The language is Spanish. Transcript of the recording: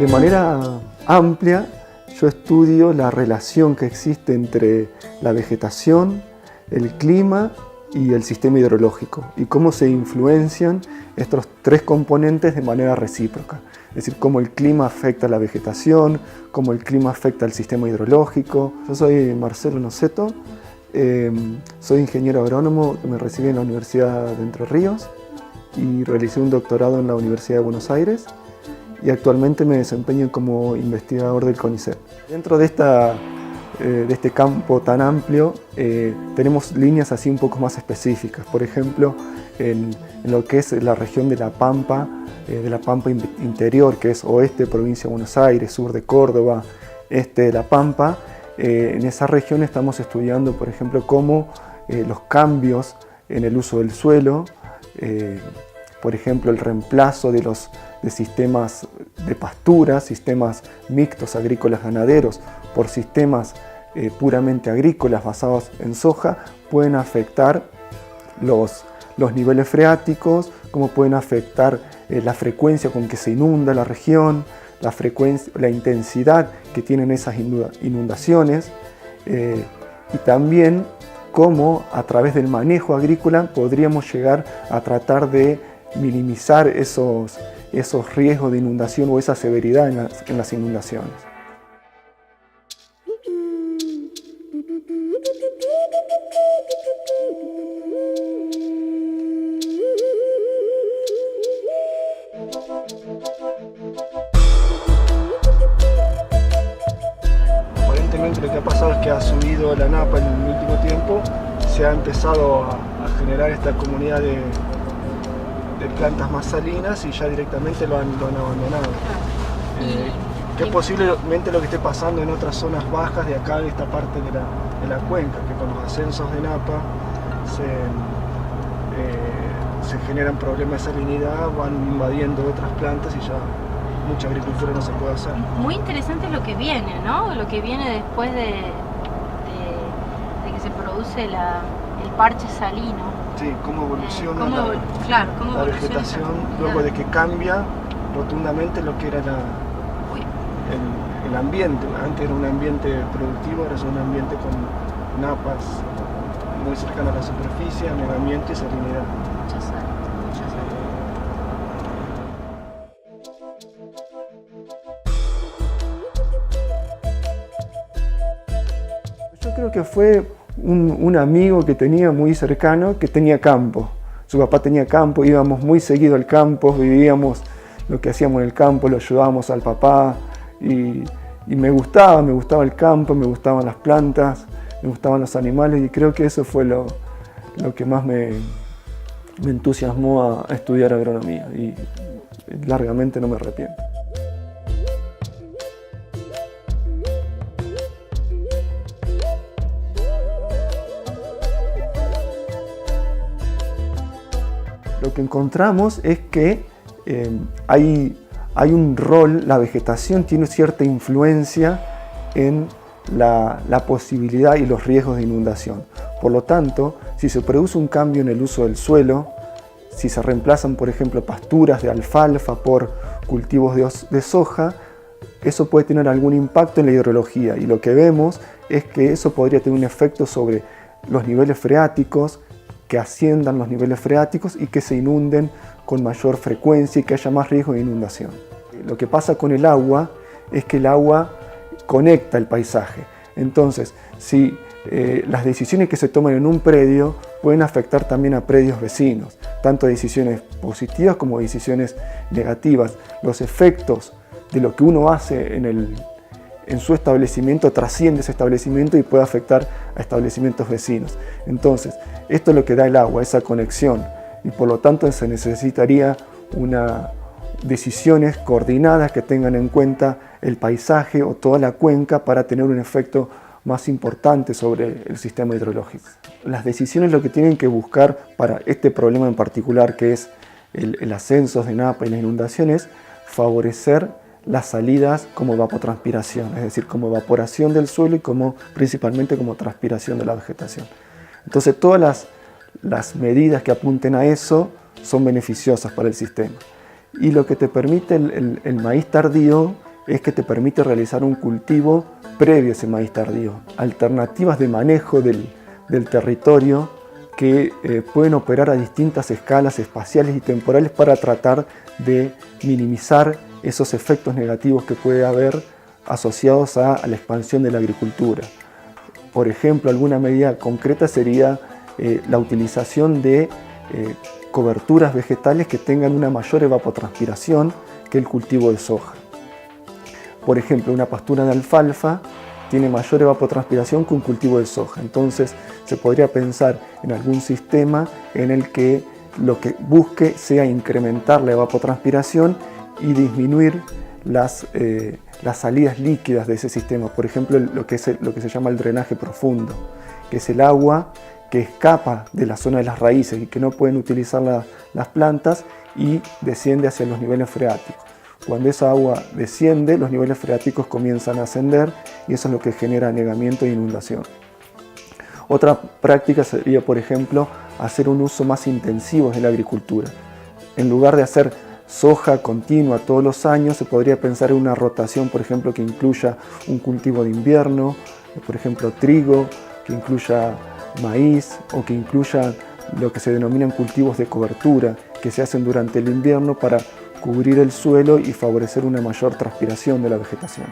De manera amplia, yo estudio la relación que existe entre la vegetación, el clima y el sistema hidrológico, y cómo se influencian estos tres componentes de manera recíproca. Es decir, cómo el clima afecta a la vegetación, cómo el clima afecta al sistema hidrológico. Yo soy Marcelo Noceto, soy ingeniero agrónomo, me recibí en la Universidad de Entre Ríos y realicé un doctorado en la Universidad de Buenos Aires, y actualmente me desempeño como investigador del CONICET. Dentro de este campo tan amplio tenemos líneas así un poco más específicas. Por ejemplo, en lo que es la región de la Pampa interior, que es oeste de provincia de Buenos Aires, sur de Córdoba, este de la Pampa. En esa región estamos estudiando, por ejemplo, cómo los cambios en el uso del suelo, por ejemplo, el reemplazo de sistemas de pastura, sistemas mixtos agrícolas ganaderos, por sistemas puramente agrícolas basados en soja, pueden afectar los niveles freáticos, cómo pueden afectar la frecuencia con que se inunda la región, la intensidad que tienen esas inundaciones, y también cómo a través del manejo agrícola podríamos llegar a tratar de minimizar esos riesgos de inundación o esa severidad en las inundaciones. Aparentemente lo que ha pasado es que ha subido la napa en el último tiempo, se ha empezado a generar esta comunidad de plantas más salinas y ya directamente lo han abandonado. Que es posiblemente lo que esté pasando en otras zonas bajas de acá, de esta parte de la cuenca, que con los ascensos de napa se generan problemas de salinidad, van invadiendo otras plantas y ya mucha agricultura no se puede hacer. Muy interesante lo que viene, ¿no? Lo que viene después de que se produce el parche salino. Sí, cómo evoluciona la vegetación luego de que cambia rotundamente lo que era el ambiente. Antes era un ambiente productivo, ahora es un ambiente con napas muy cercanas a la superficie, anegamiento y salinidad. Mucha sal. Yo creo que fue un amigo que tenía muy cercano, que tenía campo. Su papá tenía campo, íbamos muy seguido al campo, vivíamos lo que hacíamos en el campo, lo ayudábamos al papá, y me gustaba el campo, me gustaban las plantas, me gustaban los animales, y creo que eso fue lo que más me entusiasmó a estudiar agronomía, y largamente no me arrepiento. Lo que encontramos es que hay un rol, la vegetación tiene cierta influencia en la posibilidad y los riesgos de inundación. Por lo tanto, si se produce un cambio en el uso del suelo, si se reemplazan, por ejemplo, pasturas de alfalfa por cultivos de soja, eso puede tener algún impacto en la hidrología, y lo que vemos es que eso podría tener un efecto sobre los niveles freáticos, que asciendan los niveles freáticos y que se inunden con mayor frecuencia y que haya más riesgo de inundación. Lo que pasa con el agua es que el agua conecta el paisaje. Entonces, si las decisiones que se toman en un predio pueden afectar también a predios vecinos, tanto decisiones positivas como decisiones negativas. Los efectos de lo que uno hace en su establecimiento trasciende ese establecimiento y puede afectar a establecimientos vecinos. Entonces, esto es lo que da el agua, esa conexión, y por lo tanto se necesitaría decisiones coordinadas que tengan en cuenta el paisaje o toda la cuenca para tener un efecto más importante sobre el sistema hidrológico. Las decisiones lo que tienen que buscar para este problema en particular, que es el ascenso de napa y las inundaciones, favorecer las salidas como evapotranspiración, es decir, como evaporación del suelo y principalmente como transpiración de la vegetación. Entonces todas las medidas que apunten a eso son beneficiosas para el sistema. Y lo que te permite el maíz tardío es que te permite realizar un cultivo previo a ese maíz tardío. Alternativas de manejo del territorio que pueden operar a distintas escalas espaciales y temporales para tratar de minimizar esos efectos negativos que puede haber asociados a la expansión de la agricultura. Por ejemplo, alguna medida concreta sería la utilización de coberturas vegetales que tengan una mayor evapotranspiración que el cultivo de soja. Por ejemplo, una pastura de alfalfa tiene mayor evapotranspiración que un cultivo de soja. Entonces, se podría pensar en algún sistema en el que lo que busque sea incrementar la evapotranspiración y disminuir las salidas líquidas de ese sistema. Por ejemplo, lo que se llama el drenaje profundo, que es el agua que escapa de la zona de las raíces y que no pueden utilizar las plantas y desciende hacia los niveles freáticos. Cuando esa agua desciende, los niveles freáticos comienzan a ascender y eso es lo que genera anegamiento e inundación. Otra práctica sería, por ejemplo, hacer un uso más intensivo de la agricultura. En lugar de hacer soja continua todos los años, se podría pensar en una rotación, por ejemplo, que incluya un cultivo de invierno, por ejemplo, trigo, que incluya maíz o que incluya lo que se denominan cultivos de cobertura, que se hacen durante el invierno para cubrir el suelo y favorecer una mayor transpiración de la vegetación.